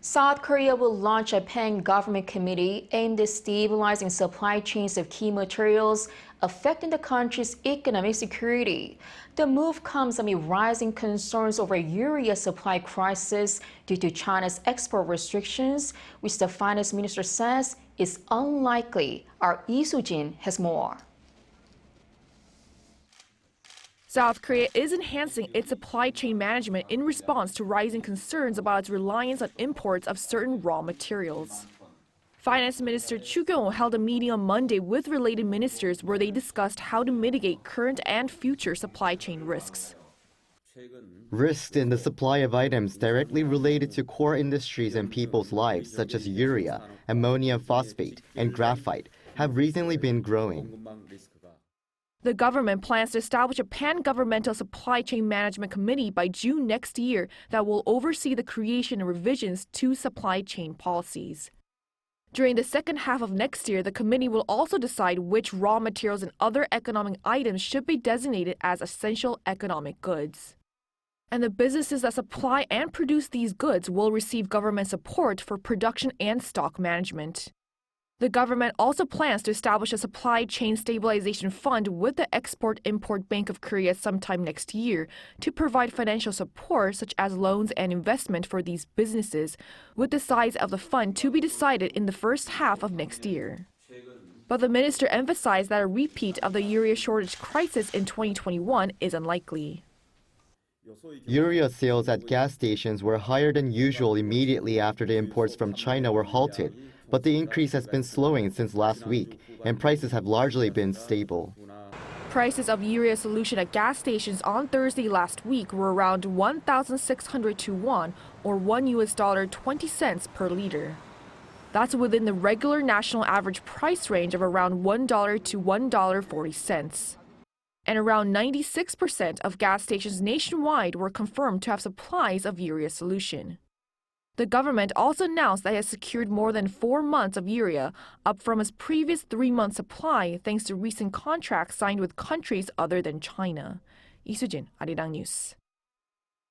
South Korea will launch a pan-government committee aimed at stabilizing supply chains of key materials affecting the country's economic security. The move comes amid rising concerns over urea supply crisis due to China's export restrictions, which the finance minister says is unlikely. Our Lee Soo-jin has more. South Korea is enhancing its supply chain management in response to rising concerns about its reliance on imports of certain raw materials. Finance Minister Choo Kyung-ho held a meeting on Monday with related ministers where they discussed how to mitigate current and future supply chain risks. Risks in the supply of items directly related to core industries and people's lives, such as urea, ammonium phosphate, and graphite, have recently been growing. The government plans to establish a pan-governmental supply chain management committee by June next year that will oversee the creation and revisions to supply chain policies. During the second half of next year, the committee will also decide which raw materials and other economic items should be designated as essential economic goods. And the businesses that supply and produce these goods will receive government support for production and stock management. The government also plans to establish a supply chain stabilization fund with the Export-Import Bank of Korea sometime next year to provide financial support such as loans and investment for these businesses, with the size of the fund to be decided in the first half of next year. But the minister emphasized that a repeat of the urea shortage crisis in 2021 is unlikely. Urea sales at gas stations were higher than usual immediately after the imports from China were halted, but the increase has been slowing since last week, and prices have largely been stable. Prices of urea solution at gas stations on Thursday last week were around 1,602 won, or $1.20 per liter. That's within the regular national average price range of around $1 to $1.40. And around 96% of gas stations nationwide were confirmed to have supplies of urea solution. The government also announced that it has secured more than 4 months of urea, up from its previous 3-month supply thanks to recent contracts signed with countries other than China. Lee Soo-jin, Arirang News.